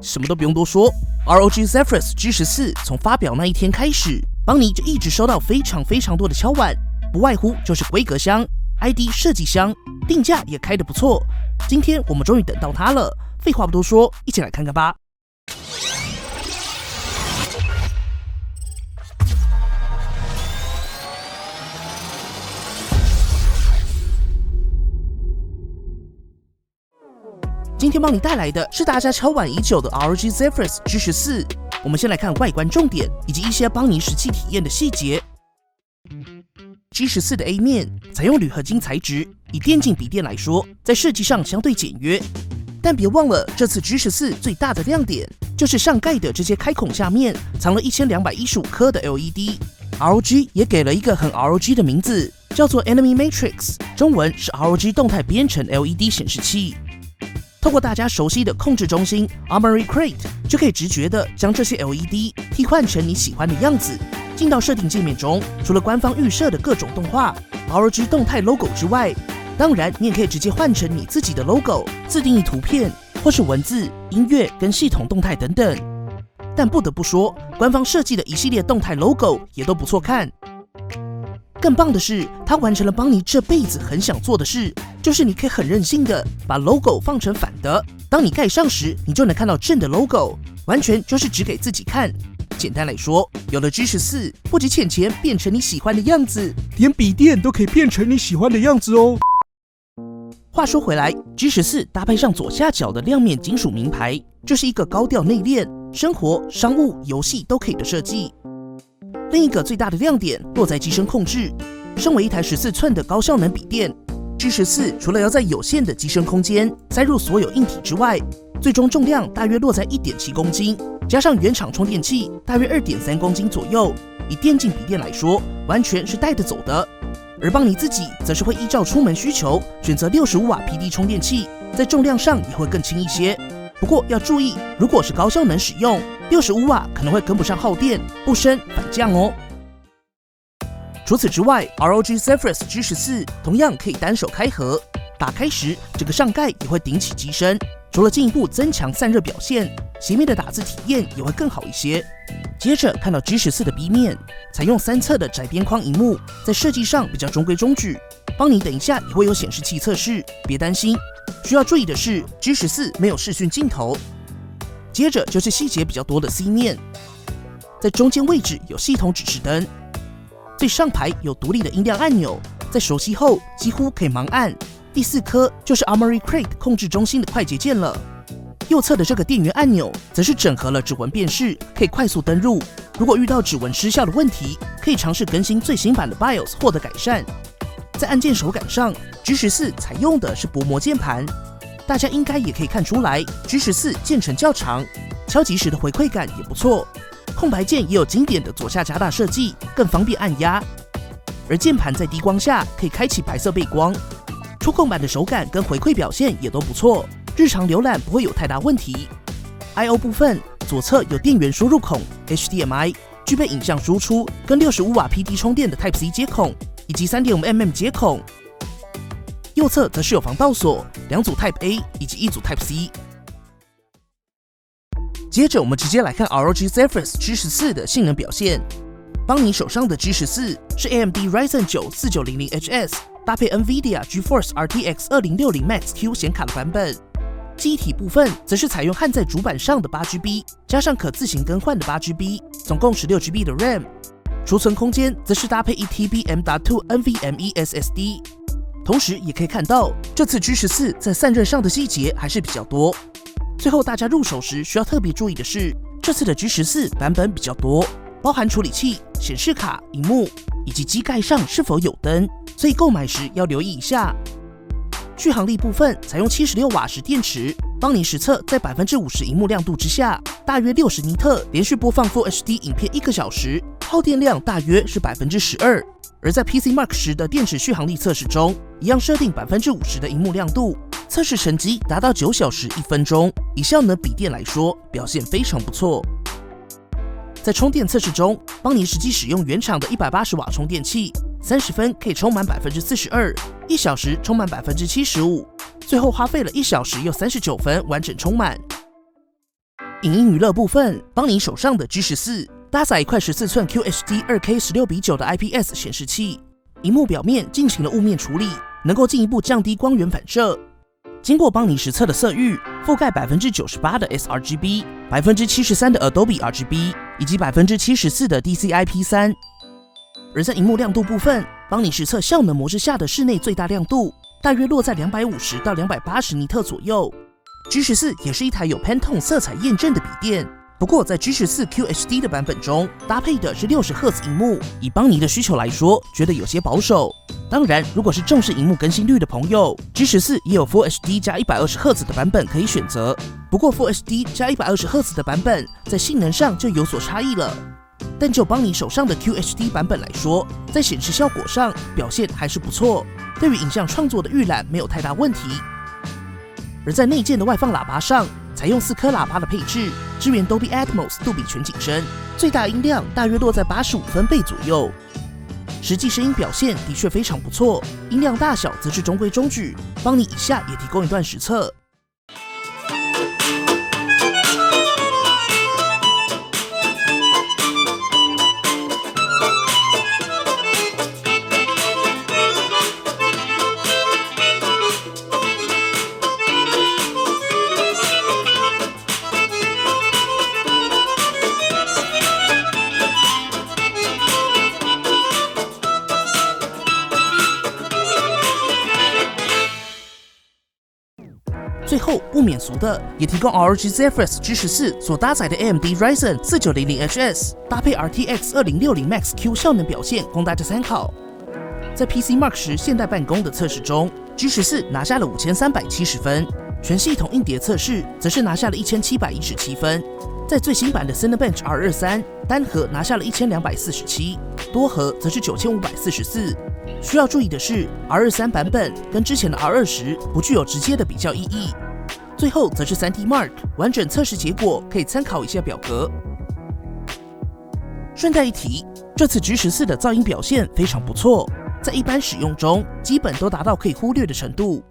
什么都不用多说 ，ROG Zephyrus G14从发表那一天开始，邦尼就一直收到非常多的敲碗，不外乎就是规格香、ID 设计香，定价也开得不错。今天我们终于等到它了，废话不多说，一起来看看吧。今天帮你带来的是大家敲碗已久的 ROG Zephyrus G14。我们先来看外观重点以及一些邦尼实际体验的细节。G14 的 A 面采用铝合金材质，以电竞笔电来说，在设计上相对简约。但别忘了，这次 G14 最大的亮点就是上盖的这些开孔下面藏了1215颗的 LED。ROG 也给了一个很 ROG 的名字，叫做 Enemy Matrix， 中文是 ROG 动态编程 LED 显示器。透过大家熟悉的控制中心 Armoury Crate， 就可以直觉地将这些 LED 替换成你喜欢的样子。进到设定界面中，除了官方预设的各种动画、ROG 动态 logo 之外，当然你也可以直接换成你自己的 logo、自定义图片，或是文字、音乐跟系统动态等等。但不得不说，官方设计的一系列动态 logo 也都不错看。更棒的是，它完成了邦尼这辈子很想做的事，就是你可以很任性的把 logo 放成反的，当你盖上时，你就能看到正的 logo， 完全就是只给自己看。简单来说，有了 G14， 不止钱变成你喜欢的样子，连笔电都可以变成你喜欢的样子哦。话说回来 ，G14 搭配上左下角的亮面金属名牌，就是一个高调内敛、生活、商务、游戏都可以的设计。另一个最大的亮点落在机身控制。身为一台14寸的高效能笔电 ，G14 除了要在有限的机身空间塞入所有硬体之外，最终重量大约落在 1.7 公斤，加上原厂充电器大约 2.3 公斤左右。以电竞笔电来说，完全是带得走的。而邦尼自己则是会依照出门需求选择65瓦 PD 充电器，在重量上也会更轻一些。不过要注意，如果是高效能使用，65瓦可能会跟不上耗电，不升反降哦。除此之外 ，ROG Zephyrus G14 同样可以单手开合，打开时这个上盖也会顶起机身，除了进一步增强散热表现，斜面的打字体验也会更好一些。接着看到 G14 的 B 面，采用3侧的窄边框萤幕，在设计上比较中规中矩。邦尼等一下也会有显示器测试，别担心。需要注意的是 ，G14 没有视讯镜头。接着就是细节比较多的 C 面，在中间位置有系统指示灯，最上排有独立的音量按钮，在熟悉后几乎可以盲按。第4颗就是 Armoury Crate 控制中心的快捷键了。右侧的这个电源按钮则是整合了指纹辨识，可以快速登入。如果遇到指纹失效的问题，可以尝试更新最新版的 BIOS 获得改善。在按键手感上 ，G14 采用的是薄膜键盘，大家应该也可以看出来 ，G14 键程较长，敲击时的回馈感也不错。空白键也有经典的左下加大设计，更方便按压。而键盘在低光下可以开启白色背光，触控板的手感跟回馈表现也都不错，日常浏览不会有太大问题。I/O 部分，左侧有电源输入孔 HDMI， 具备影像输出跟65瓦 PD 充电的 Type-C 接孔，以及 3.5mm 接孔。右侧则是有防盗锁，2组 Type-A 以及1组 Type-C。接着我们直接来看 ROG Zephyrus G14 的性能表现。邦尼手上的 G14 是 AMD Ryzen 9 4900HS 搭配 NVIDIA GeForce RTX 2060 Max Q 显卡的版本。记忆体部分则是采用焊在主板上的 8GB， 加上可自行更换的 8GB， 总共 16GB 的 RAM。储存空间则是搭配 1TB M.2 NVMe SSD。同时也可以看到，这次 G14 在散热上的细节还是比较多。最后大家入手时需要特别注意的是，这次的 G14 版本比较多，包含处理器、显示卡、萤幕以及机盖上是否有灯，所以购买时要留意一下。续航力部分采用76瓦时电池，邦尼实测在 50% 萤幕亮度之下，大约60尼特连续播放 Full HD 影片1个小时，耗电量大约是 12%。而在 PC Mark 时的电池续航力测试中，一样设定 50% 的萤幕亮度，测试成绩达到9小时1分钟，以效能笔电来说，表现非常不错。在充电测试中，邦尼实际使用原厂的180瓦充电器，30分可以充满 42%，1小时充满 75%， 最后花费了1小时又39分完整充满。影音娱乐部分，邦尼手上的 G14搭载一块14寸 QHD 2K 16:9的 IPS 显示器，萤幕表面进行了雾面处理，能够进一步降低光源反射。经过邦尼实测的色域，覆盖 98% 的 sRGB、73% 的 Adobe RGB 以及 74% 的 DCI-P3。而在萤幕亮度部分，邦尼实测效能模式下的室内最大亮度大约落在250到280尼特左右。G14 也是一台有 Pantone 色彩验证的笔电，不过在 G14 QHD 的版本中，搭配的是60赫兹萤幕，以邦尼的需求来说，觉得有些保守。当然，如果是重视萤幕更新率的朋友 ，G14 也有 Full HD 加120赫兹的版本可以选择。不过 Full HD 加120赫兹的版本在性能上就有所差异了。但就邦尼手上的 QHD 版本来说，在显示效果上表现还是不错，对于影像创作的预览没有太大问题。而在内建的外放喇叭上，采用4颗喇叭的配置，支援 Dolby Atmos 杜比全景声，最大音量大约落在85分贝左右。实际声音表现的确非常不错，音量大小则是中规中矩。邦尼以下也提供一段实测。最后不免俗的，也提供 ROG Zephyrus G14 所搭载的 AMD Ryzen 4900HS 搭配 RTX 2060 Max Q 效能表现，供大家参考。在 PC Mark 时现代办公的测试中 ，G14 拿下了5370分，全系统硬碟测试则是拿下了1717分。在最新版的 Cinebench R23 单核拿下了1247，多核则是9544。需要注意的是 ，R23 版本跟之前的 R20不具有直接的比较意义。最后则是 3D Mark 完整测试结果，可以参考一下表格。顺带一提，这次 G14 的噪音表现非常不错，在一般使用中基本都达到可以忽略的程度。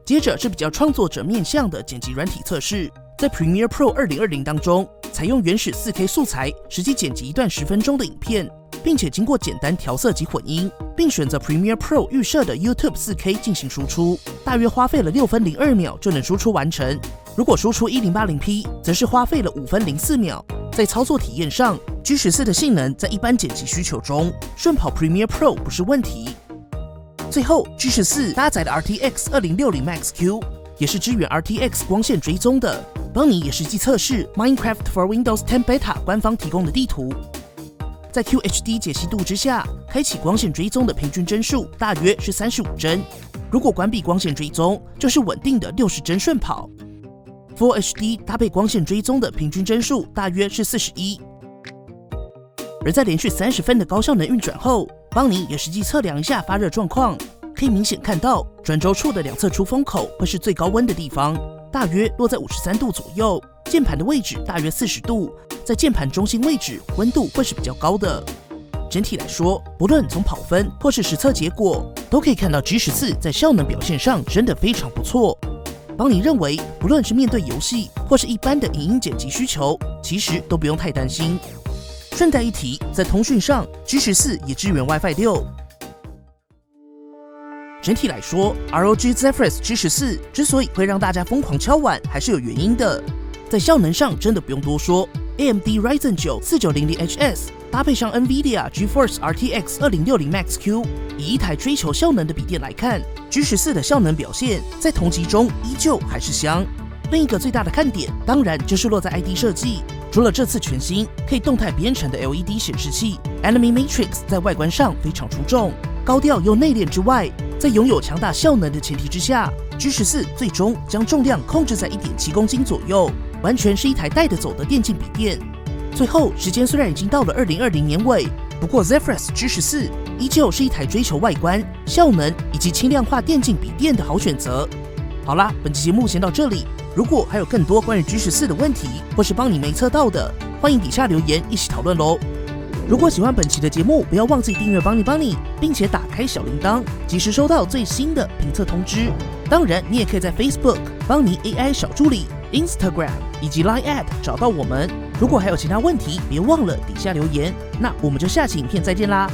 接着是比较创作者面向的剪辑软体测试，在 Premiere Pro 2020当中，采用原始 4K 素材，实际剪辑一段10分钟的影片，并且经过简单调色及混音，并选择 Premiere Pro 预设的 YouTube 4K 进行输出，大约花费了6分02秒就能输出完成。如果输出 1080p， 则是花费了5分04秒。在操作体验上 ，G14 的性能在一般剪辑需求中，顺跑 Premiere Pro 不是问题。最后 ，G14 搭载的 RTX 2060 Max Q 也是支援 RTX 光线追踪的。邦尼也实际测试 Minecraft for Windows 10 Beta 官方提供的地图。在 QHD 解析度之下，开启光线追踪的平均帧数大约是35帧。如果关闭光线追踪，就是稳定的60帧顺跑。Full HD 搭配光线追踪的平均帧数大约是41。而在连续30分的高效能运转后，邦尼也实际测量一下发热状况，可以明显看到转轴处的两侧出风口会是最高温的地方，大约落在53度左右。键盘的位置大约40度，在键盘中心位置温度会是比较高的。整体来说，不论从跑分或是实测结果，都可以看到 G14 在效能表现上真的非常不错。邦尼认为，不论是面对游戏或是一般的影音剪辑需求，其实都不用太担心。顺带一提，在通讯上 ，G14 也支援 WiFi 6。整体来说 ，ROG Zephyrus G14 之所以会让大家疯狂敲碗，还是有原因的。在效能上真的不用多说 ，AMD Ryzen 9 4900HS 搭配上 NVIDIA GeForce RTX 2060 Max Q， 以一台追求效能的笔电来看 ，G14 的效能表现在同级中依旧还是香。另一个最大的看点，当然就是落在 ID 设计。除了这次全新可以动态编程的 LED 显示器 Enemy Matrix 在外观上非常出众，高调又内敛之外，在拥有强大效能的前提之下 ，G14 最终将重量控制在 1.7公斤左右，完全是一台带得走的电竞笔电。最后，时间虽然已经到了2020年尾，不过 Zephyrus G14 依旧是一台追求外观、效能以及轻量化电竞笔电的好选择。好啦，本期节目先到这里。如果还有更多关于 G14 的问题，或是帮你没测到的，欢迎底下留言一起讨论咯。如果喜欢本期的节目，不要忘记订阅邦尼，并且打开小铃铛，及时收到最新的评测通知。当然，你也可以在 Facebook 邦尼 AI 小助理 Instagram 以及 Line@ 找到我们。如果还有其他问题，别忘了底下留言。那我们就下期影片再见啦，